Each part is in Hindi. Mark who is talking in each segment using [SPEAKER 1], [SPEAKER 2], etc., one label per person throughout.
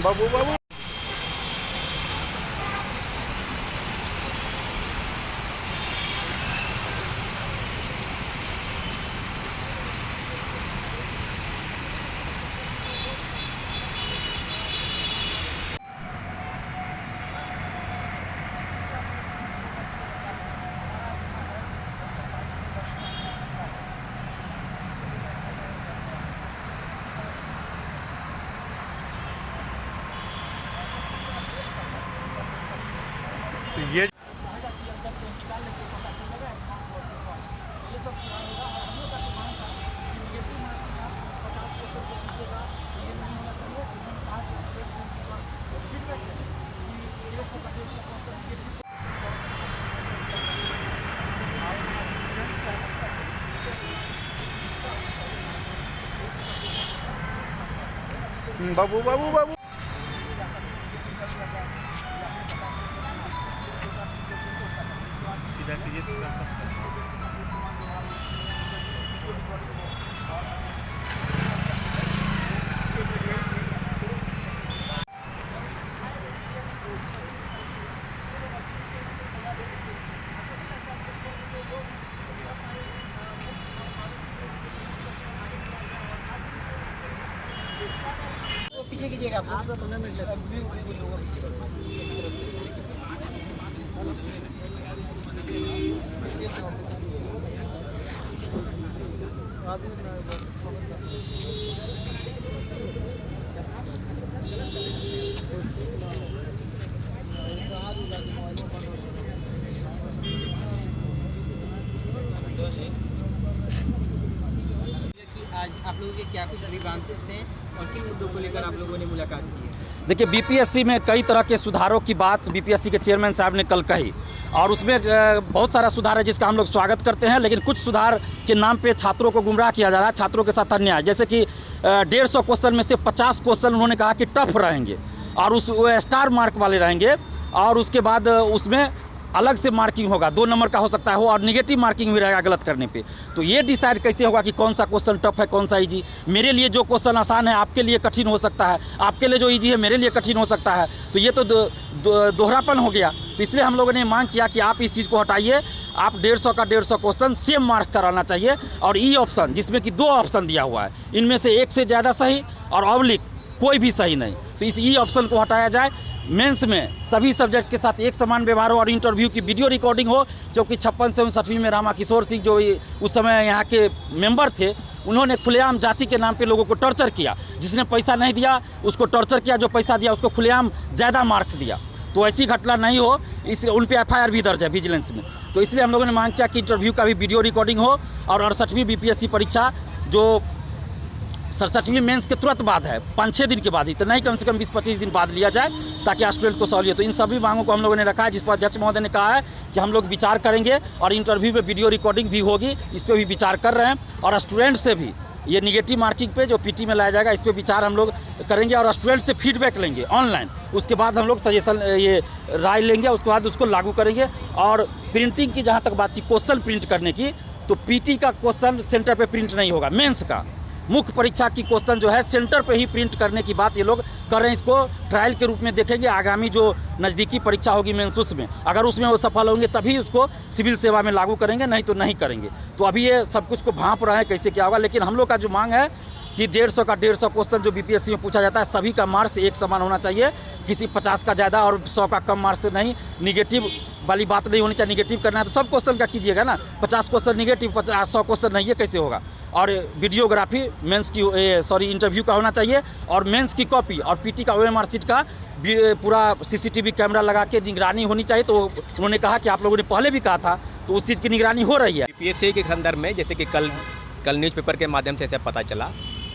[SPEAKER 1] बाबू बाबू ये बाबू बाबू बाबू सीधा कीजिए थोड़ा सा।
[SPEAKER 2] पीछे कीजिएगा आप 15 मिनट लगेगा। आज आप लोगों के क्या कुछ ग्रीवांसेस थे और किन मुद्दों को लेकर आप लोगों ने मुलाकात की है?
[SPEAKER 3] देखिए, बीपीएससी में कई तरह के सुधारों की बात बीपीएससी के चेयरमैन साहब ने कल कही और उसमें बहुत सारा सुधार है जिसका हम लोग स्वागत करते हैं, लेकिन कुछ सुधार के नाम पे छात्रों को गुमराह किया जा रहा है, छात्रों के साथ अन्याय। जैसे कि 150 क्वेश्चन में से 50 क्वेश्चन उन्होंने कहा कि टफ रहेंगे और वो स्टार मार्क वाले रहेंगे और उसके बाद उसमें अलग से मार्किंग होगा, 2 नंबर का हो सकता है हो और निगेटिव मार्किंग भी रहेगा गलत करने पे। तो ये डिसाइड कैसे होगा कि कौन सा क्वेश्चन टफ है कौन सा इजी? मेरे लिए जो क्वेश्चन आसान है आपके लिए कठिन हो सकता है, आपके लिए जो इजी है मेरे लिए कठिन हो सकता है। तो ये तो दोहरापन हो गया। तो इसलिए हम लोगों ने मांग किया कि आप इस चीज़ को हटाइए, आप 150 का 150 क्वेश्चन सेम मार्क्स कराना चाहिए। और ई ऑप्शन जिसमें कि 2 ऑप्शन दिया हुआ है, इनमें से एक से ज़्यादा सही और ऑब्लिक कोई भी सही नहीं, तो इस ई ऑप्शन को हटाया जाए। मेंस में सभी सब्जेक्ट के साथ एक समान व्यवहार हो और इंटरव्यू की वीडियो रिकॉर्डिंग हो, क्योंकि 56 से 59वीं में रामा किशोर सिंह जो उस समय यहाँ के मेंबर थे, उन्होंने खुलेआम जाति के नाम पे लोगों को टॉर्चर किया। जिसने पैसा नहीं दिया उसको टॉर्चर किया, जो पैसा दिया उसको खुलेआम ज़्यादा मार्क्स दिया। तो ऐसी घटना नहीं हो, इसलिए उन पर FIR भी दर्ज है विजिलेंस में। तो इसलिए हम लोगों ने मांग किया कि इंटरव्यू का भी वीडियो रिकॉर्डिंग हो और 68वीं बीपीएससी परीक्षा जो 67वीं मेंस के तुरंत बाद है, 5-6 दिन के बाद ही, तो नहीं कम से कम 20-25 दिन बाद लिया जाए ताकि स्टूडेंट को सहूलियत। तो इन सभी मांगों को हम लोगों ने रखा है, जिस पर अध्यक्ष महोदय ने कहा है कि हम लोग विचार करेंगे और इंटरव्यू में वीडियो रिकॉर्डिंग भी होगी, इस पर भी विचार कर रहे हैं। और स्टूडेंट से भी ये निगेटिव मार्किंग पे जो PT में लाया जाएगा, इस पर विचार हम लोग करेंगे और स्टूडेंट से फीडबैक लेंगे ऑनलाइन। उसके बाद हम लोग सजेशन ये राय लेंगे, उसके बाद उसको लागू करेंगे। और प्रिंटिंग की जहाँ तक बात थी क्वेश्चन प्रिंट करने की, तो PT का क्वेश्चन सेंटर पे प्रिंट नहीं होगा। मेंस का मुख्य परीक्षा की क्वेश्चन जो है सेंटर पे ही प्रिंट करने की बात ये लोग कर रहे हैं। इसको ट्रायल के रूप में देखेंगे। आगामी जो नज़दीकी परीक्षा होगी मेंस उसमें, अगर उसमें वो सफल होंगे तभी उसको सिविल सेवा में लागू करेंगे, नहीं तो नहीं करेंगे। तो अभी ये सब कुछ को भांप रहे हैं कैसे क्या होगा। लेकिन हम लोग का जो मांग है कि 150 का 150 क्वेश्चन जो बीपीएससी में पूछा जाता है, सभी का मार्क्स एक समान होना चाहिए। किसी 50 का ज़्यादा और 100 का कम मार्क्स से नहीं, निगेटिव वाली बात नहीं होनी चाहिए। निगेटिव करना है तो सब क्वेश्चन का कीजिएगा ना, 50 क्वेश्चन निगेटिव, 100 क्वेश्चन नहीं, ये कैसे होगा। और वीडियोग्राफी मेंस की इंटरव्यू का होना चाहिए और मेंस की कॉपी और PT का OMR शीट का पूरा CCTV कैमरा लगा के निगरानी होनी चाहिए। तो उन्होंने कहा कि आप लोगों ने पहले भी कहा था, तो उस चीज़ की निगरानी हो रही है।
[SPEAKER 4] बीपीएससी के संदर्भ में जैसे कि कल न्यूज़पेपर के माध्यम से ऐसा पता चला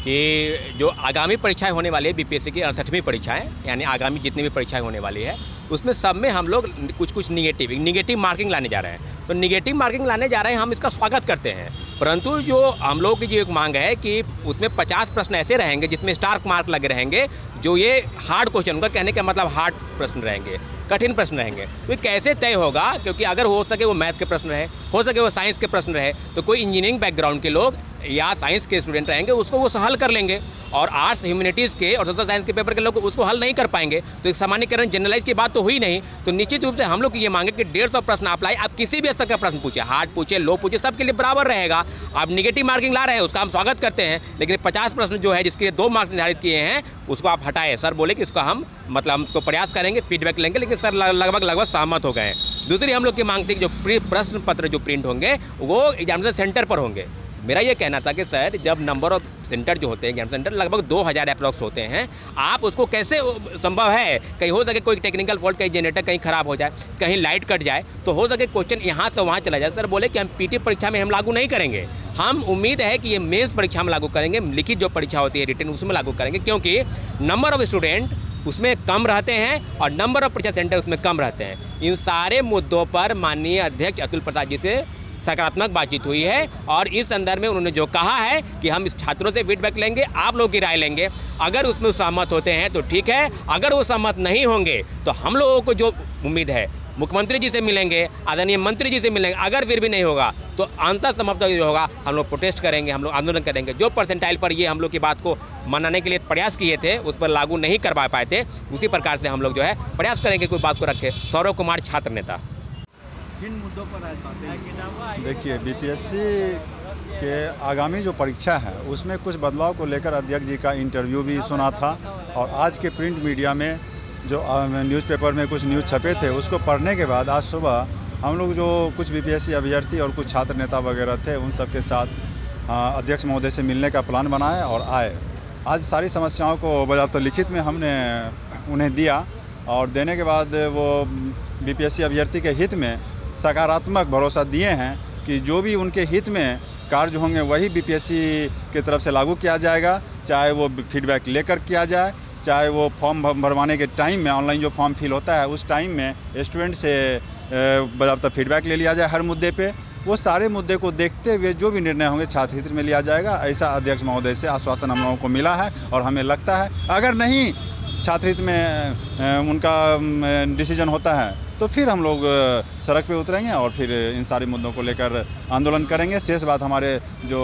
[SPEAKER 4] कि जो आगामी परीक्षाएं होने वाली है बीपीएससी की 68वीं परीक्षाएं, यानी आगामी जितनी भी परीक्षाएं होने वाली है, उसमें सब में हम लोग कुछ निगेटिव मार्किंग लाने जा रहे हैं। तो निगेटिव मार्किंग लाने जा रहे हैं, हम इसका स्वागत करते हैं। परंतु जो हम लोगों की जो एक मांग है कि उसमें 50 प्रश्न ऐसे रहेंगे जिसमें स्टार मार्क लगे रहेंगे, जो ये हार्ड क्वेश्चन, उनका कहने का मतलब हार्ड प्रश्न रहेंगे, कठिन प्रश्न रहेंगे। तो ये कैसे तय होगा? क्योंकि अगर हो सके वो मैथ के प्रश्न रहे, हो सके वो साइंस के प्रश्न रहे, तो कोई इंजीनियरिंग बैकग्राउंड के लोग या साइंस के स्टूडेंट रहेंगे उसको वो हल कर लेंगे, और आर्ट्स ह्यूमैनिटीज़ के और सोशल साइंस के पेपर के लोग उसको हल नहीं कर पाएंगे। तो एक सामान्यकरण जनरलाइज की बात तो हुई नहीं। तो निश्चित रूप से हम लोग ये मांगे कि 150 प्रश्न आप लाए, आप किसी भी स्तर का प्रश्न पूछे, हार्ड पूछे, लो पूछे, सबके लिए बराबर रहेगा। आप निगेटिव मार्किंग ला रहे हैं उसका हम स्वागत करते हैं, लेकिन 50 प्रश्न जो है जिसके 2 मार्क्स निर्धारित किए हैं उसको आप हटाएं। सर बोले कि इसको हम हम उसको प्रयास करेंगे, फीडबैक लेंगे, लेकिन सर लगभग सहमत हो गए हैं। दूसरी हम लोग की मांग थी कि जो प्रश्न पत्र जो प्रिंट होंगे वो एग्जामिनेशन सेंटर पर होंगे। मेरा ये कहना था कि सर जब नंबर ऑफ सेंटर जो होते हैं एग्जाम सेंटर लगभग 2000 अप्रॉक्स होते हैं, आप उसको कैसे संभव है कहीं हो सके कोई टेक्निकल फॉल्ट, कहीं जनरेटर कहीं ख़राब हो जाए, कहीं लाइट कट जाए, तो हो सके क्वेश्चन यहाँ से वहाँ चला जाए। सर बोले कि हम पीटी परीक्षा में हम लागू नहीं करेंगे, हम उम्मीद है कि ये मेंस परीक्षा में लागू करेंगे, लिखित जो परीक्षा होती है रिटन उसमें लागू करेंगे, क्योंकि नंबर ऑफ स्टूडेंट उसमें कम रहते हैं और नंबर ऑफ परीक्षा सेंटर उसमें कम रहते हैं। इन सारे मुद्दों पर माननीय अध्यक्ष अतुल प्रसाद जी से सकारात्मक बातचीत हुई है, और इस संदर्भ में उन्होंने जो कहा है कि हम इस छात्रों से फीडबैक लेंगे, आप लोगों की राय लेंगे, अगर उसमें सहमत होते हैं तो ठीक है, अगर वो सहमत नहीं होंगे तो हम लोगों को जो उम्मीद है मुख्यमंत्री जी से मिलेंगे, आदरणीय मंत्री जी से मिलेंगे, अगर फिर भी नहीं होगा तो अंततः समाप्त जो होगा हम लोग प्रोटेस्ट करेंगे, हम लोग आंदोलन करेंगे। जो परसेंटाइल पर ये हम लोग की बात को मनाने के लिए प्रयास किए थे उस पर लागू नहीं करवा पाए थे, उसी प्रकार से हम लोग जो है प्रयास करेंगे कोई बात को रखे। सौरव कुमार, छात्र नेता।
[SPEAKER 2] किन मुद्दों पर आज बातें?
[SPEAKER 5] देखिए, बीपीएससी के आगामी जो परीक्षा है उसमें कुछ बदलाव को लेकर अध्यक्ष जी का इंटरव्यू भी सुना था, और आज के प्रिंट मीडिया में जो न्यूज़पेपर में कुछ न्यूज़ छपे थे उसको पढ़ने के बाद आज सुबह हम लोग जो कुछ बीपीएससी अभ्यर्थी और कुछ छात्र नेता वगैरह थे उन सब के साथ अध्यक्ष महोदय से मिलने का प्लान बनाए और आए। आज सारी समस्याओं को बजाबता लिखित में हमने उन्हें दिया, और देने के बाद वो बीपीएससी अभ्यर्थी के हित में सकारात्मक भरोसा दिए हैं कि जो भी उनके हित में कार्य होंगे वही बीपीएससी की तरफ से लागू किया जाएगा, चाहे वो फीडबैक लेकर किया जाए, चाहे वो फॉर्म भरवाने के टाइम में ऑनलाइन जो फॉर्म फिल होता है उस टाइम में स्टूडेंट से बाकायदा फीडबैक ले लिया जाए हर मुद्दे पे। वो सारे मुद्दे को देखते हुए जो भी निर्णय होंगे छात्र हित में लिया जाएगा, ऐसा अध्यक्ष महोदय से आश्वासन हम लोगों को मिला है। और हमें लगता है अगर नहीं छात्र हित में उनका डिसीजन होता है तो फिर हम लोग सड़क पे उतरेंगे और फिर इन सारे मुद्दों को लेकर आंदोलन करेंगे। शेष बात हमारे जो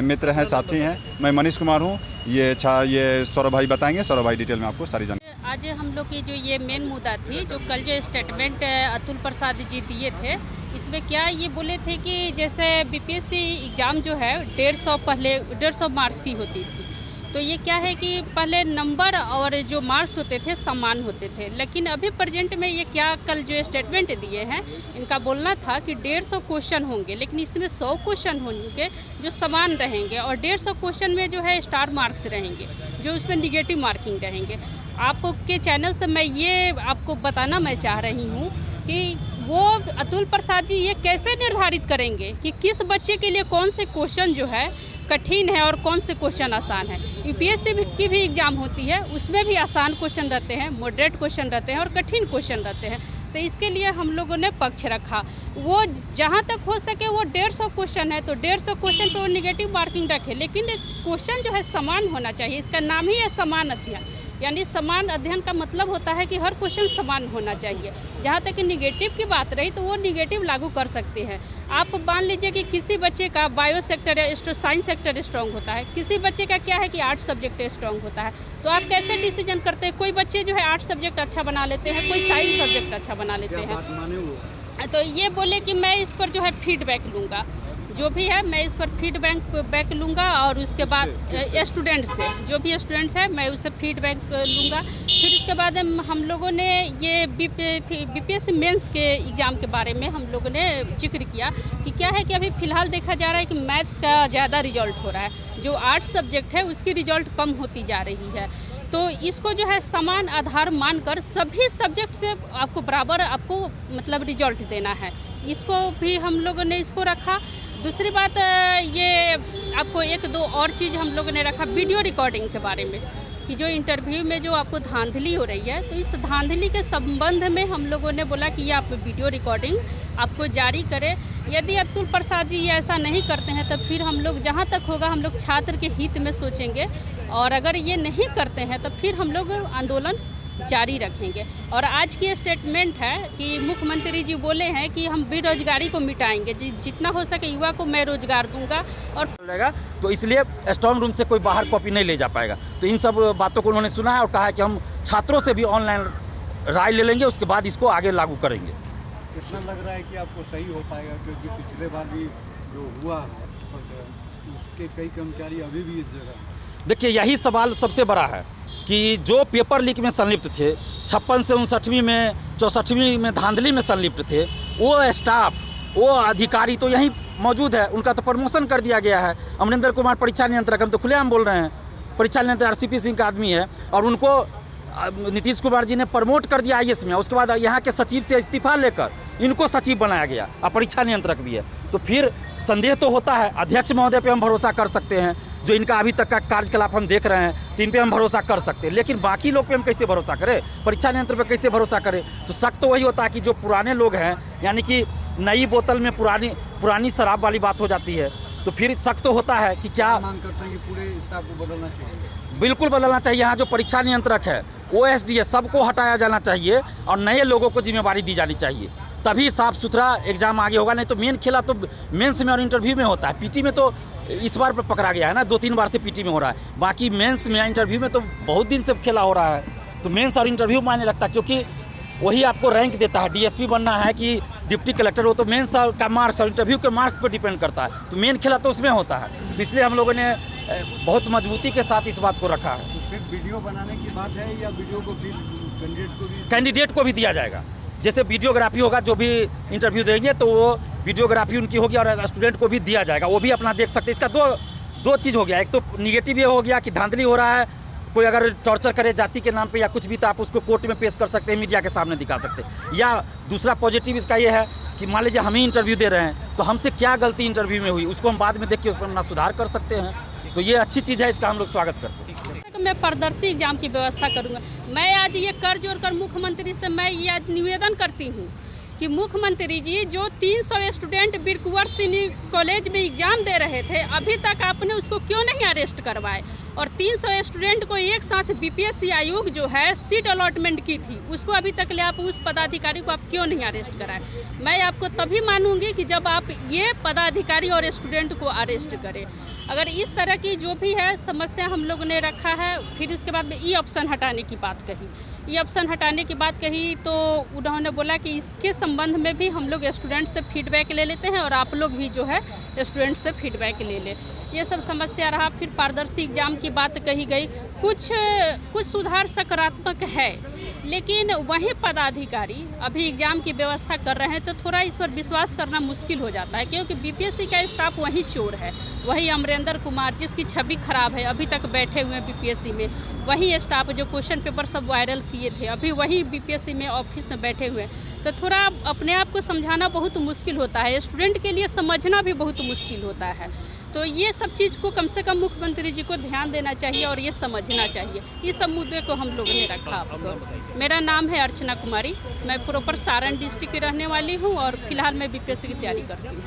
[SPEAKER 5] मित्र हैं, साथी हैं, मैं मनीष कुमार हूँ, ये सौरभ भाई बताएंगे। सौरभ भाई डिटेल में आपको सारी जानकारी।
[SPEAKER 6] आज हम लोग की जो ये मेन मुद्दा थी, जो कल जो स्टेटमेंट अतुल प्रसाद जी दिए थे, इसमें क्या ये बोले थे कि जैसे बीपीएससी एग्ज़ाम जो है 150 मार्क्स की होती थी, तो ये क्या है कि पहले नंबर और जो मार्क्स होते थे समान होते थे, लेकिन अभी प्रेजेंट में ये क्या कल जो स्टेटमेंट दिए हैं इनका बोलना था कि 150 क्वेश्चन होंगे, लेकिन इसमें 100 क्वेश्चन होंगे जो समान रहेंगे, और 150 क्वेश्चन में जो है स्टार मार्क्स रहेंगे, जो उसमें निगेटिव मार्किंग रहेंगे। आपके चैनल से मैं ये आपको बताना मैं चाह रही हूँ कि वो अतुल प्रसाद जी ये कैसे निर्धारित करेंगे कि किस बच्चे के लिए कौन से क्वेश्चन जो है कठिन है और कौन से क्वेश्चन आसान है। यूपीएससी की भी एग्ज़ाम होती है, उसमें भी आसान क्वेश्चन रहते हैं, मॉडरेट क्वेश्चन रहते हैं और कठिन क्वेश्चन रहते हैं। तो इसके लिए हम लोगों ने पक्ष रखा, वो जहाँ तक हो सके वो 150 क्वेश्चन है तो 150 क्वेश्चन पे वो निगेटिव मार्किंग रखे, लेकिन क्वेश्चन जो है समान होना चाहिए। इसका नाम ही है समान अध्ययन, यानी समान अध्ययन का मतलब होता है कि हर क्वेश्चन समान होना चाहिए। जहाँ तक निगेटिव की बात रही तो वो निगेटिव लागू कर सकते हैं। आप मान लीजिए कि किसी बच्चे का बायो सेक्टर या साइंस सेक्टर स्ट्रॉन्ग होता है, किसी बच्चे का क्या है कि आर्ट सब्जेक्ट स्ट्रॉन्ग होता है, तो आप कैसे डिसीजन करते हैं? कोई बच्चे जो है आर्ट सब्जेक्ट अच्छा बना लेते हैं, कोई साइंस सब्जेक्ट अच्छा बना लेते हैं। तो ये बोले कि मैं इस पर जो है फीडबैक लूँगा, जो भी है मैं इस पर फीडबैक लूँगा, और उसके बाद स्टूडेंट से जो भी स्टूडेंट्स है मैं उससे फीडबैक लूँगा। फिर उसके बाद हम लोगों ने ये बीपीएससी मेंस के एग्ज़ाम के बारे में हम लोगों ने जिक्र किया कि क्या है कि अभी फ़िलहाल देखा जा रहा है कि मैथ्स का ज़्यादा रिजल्ट हो रहा है, जो आर्ट्स सब्जेक्ट है उसकी रिजल्ट कम होती जा रही है। तो इसको जो है समान आधार मानकर सभी सब्जेक्ट से आपको बराबर मतलब रिजल्ट देना है, इसको भी हम लोगों ने इसको रखा। दूसरी बात ये आपको एक दो और चीज़ हम लोगों ने रखा वीडियो रिकॉर्डिंग के बारे में, कि जो इंटरव्यू में जो आपको धांधली हो रही है, तो इस धांधली के संबंध में हम लोगों ने बोला कि ये आप वीडियो रिकॉर्डिंग आपको जारी करें। यदि अतुल प्रसाद जी ऐसा नहीं करते हैं तो फिर हम लोग जहाँ तक होगा हम लोग छात्र के हित में सोचेंगे, और अगर ये नहीं करते हैं तो फिर हम लोग आंदोलन जारी रखेंगे। और आज की स्टेटमेंट है कि मुख्यमंत्री जी बोले हैं कि हम बेरोजगारी को मिटाएंगे, जितना हो सके युवा को मैं रोजगार दूंगा और
[SPEAKER 3] रहेगा, तो इसलिए स्ट्रांग रूम से कोई बाहर कॉपी नहीं ले जा पाएगा। तो इन सब बातों को उन्होंने सुना है और कहा है कि हम छात्रों से भी ऑनलाइन राय ले लेंगे, उसके बाद इसको आगे लागू करेंगे।
[SPEAKER 7] कितना लग रहा है कि आपको सही हो पाएगा, क्योंकि पिछले बार भी जो हुआ उसके कई कर्मचारी अभी भी इस जगह।
[SPEAKER 3] देखिए, यही सवाल सबसे बड़ा है कि जो पेपर लीक में संलिप्त थे, 56 से 59वीं में 64वीं में धांधली में संलिप्त थे, वो स्टाफ, वो अधिकारी तो यहीं मौजूद है, उनका तो प्रमोशन कर दिया गया है। अमरिंदर कुमार परीक्षा नियंत्रक, हम तो खुलेआम बोल रहे हैं, परीक्षा नियंत्रक RCP सिंह का आदमी है और उनको नीतीश कुमार जी ने प्रमोट कर दिया IAS में। उसके बाद यहाँ के सचिव से इस्तीफा लेकर इनको सचिव बनाया गया और परीक्षा नियंत्रक भी है। तो फिर संदेह तो होता है। अध्यक्ष महोदय पे हम भरोसा कर सकते हैं, जो इनका अभी तक का कार्यकलाप हम देख रहे हैं, तो इन पे हम भरोसा कर सकते हैं, लेकिन बाकी लोग पे हम कैसे भरोसा करें, परीक्षा नियंत्रक पे कैसे भरोसा करें। तो शक तो वही होता है कि जो पुराने लोग हैं, यानी कि नई बोतल में पुरानी शराब वाली बात हो जाती है। तो फिर शक तो होता है कि क्या
[SPEAKER 7] मांग करते हैं कि पूरे स्टाफ को बदलना चाहिए।
[SPEAKER 3] बिल्कुल बदलना चाहिए। यहाँ जो परीक्षा नियंत्रक है, OSDS, सबको हटाया जाना चाहिए और नए लोगों को जिम्मेवारी दी जानी चाहिए, तभी साफ सुथरा एग्जाम आगे होगा। नहीं तो मेन खेला तो मेंस में और इंटरव्यू में होता है। PT में तो इस बार पकड़ा गया है ना, 2-3 बार से PT में हो रहा है, बाकी मेंस में इंटरव्यू में तो बहुत दिन से खेला हो रहा है। तो मेंस और इंटरव्यू मायने रखता है, क्योंकि वही आपको रैंक देता है। DSP बनना है कि डिप्टी कलेक्टर, वो तो मेंस का मार्क्स और इंटरव्यू के मार्क्स पर डिपेंड करता है। तो मेन खेला तो उसमें होता है। तो इसलिए हम लोगों ने बहुत मजबूती के साथ इस बात को रखा है।
[SPEAKER 7] तो फिर वीडियो बनाने की बात है या वीडियो को फिर
[SPEAKER 3] कैंडिडेट को भी दिया जाएगा। जैसे वीडियोग्राफी होगा, जो भी इंटरव्यू देंगे तो वो वीडियोग्राफी उनकी होगी और स्टूडेंट को भी दिया जाएगा, वो भी अपना देख सकते हैं। इसका दो चीज़ हो गया, एक तो निगेटिव ये हो गया कि धांधली हो रहा है, कोई अगर टॉर्चर करे जाति के नाम पे या कुछ भी, तो आप उसको कोर्ट में पेश कर सकते हैं, मीडिया के सामने दिखा सकते हैं। या दूसरा पॉजिटिव इसका ये है कि मान लीजिए हम ही इंटरव्यू दे रहे हैं, तो हमसे क्या गलती इंटरव्यू में हुई उसको हम बाद में देख के उस पर अपना सुधार कर सकते हैं। तो ये अच्छी चीज़ है, इसका हम लोग स्वागत करते हैं।
[SPEAKER 6] मैं पारदर्शी एग्जाम की व्यवस्था करूंगा। मैं आज ये कर जोड़ कर मुख्यमंत्री से मैं ये निवेदन करती हूँ कि मुख्यमंत्री जी, जो 300 स्टूडेंट वीर कुंवर सिंह कॉलेज में एग्जाम दे रहे थे, अभी तक आपने उसको क्यों नहीं अरेस्ट करवाए? और 300 स्टूडेंट को एक साथ BPSC आयोग जो है सीट अलॉटमेंट की थी, उसको अभी तक ले आप उस पदाधिकारी को आप क्यों नहीं अरेस्ट कराए? मैं आपको तभी मानूंगी कि जब आप ये पदाधिकारी और स्टूडेंट को अरेस्ट करें। अगर इस तरह की जो भी है समस्या हम लोग ने रखा है। फिर उसके बाद में ई ऑप्शन हटाने की बात कही। ई ऑप्शन हटाने की बात कही तो उन्होंने बोला कि इसके संबंध में भी हम लोग स्टूडेंट से फीडबैक ले लेते हैं और आप लोग भी जो है स्टूडेंट से फीडबैक ले ले। ये सब समस्या रहा। फिर पारदर्शी एग्जाम की बात कही गई। कुछ सुधार सकारात्मक है, लेकिन वही पदाधिकारी अभी एग्ज़ाम की व्यवस्था कर रहे हैं तो थोड़ा इस पर विश्वास करना मुश्किल हो जाता है, क्योंकि BPSC का स्टाफ वही चोर है, वही अमरिंदर कुमार जिसकी छवि खराब है, अभी तक बैठे हुए हैं BPSC में, वही स्टाफ जो क्वेश्चन पेपर सब वायरल किए थे अभी वही BPSC में ऑफिस में बैठे हुए हैं। तो थोड़ा अपने आप को समझाना बहुत मुश्किल होता है, स्टूडेंट के लिए समझना भी बहुत मुश्किल होता है। तो ये सब चीज़ को कम से कम मुख्यमंत्री जी को ध्यान देना चाहिए और ये समझना चाहिए। इस सब मुद्दे को हम लोगों ने रखा आपको। मेरा नाम है अर्चना कुमारी, मैं प्रॉपर सारण डिस्ट्रिक्ट की रहने वाली हूँ और फिलहाल मैं BPSC की तैयारी करती हूँ।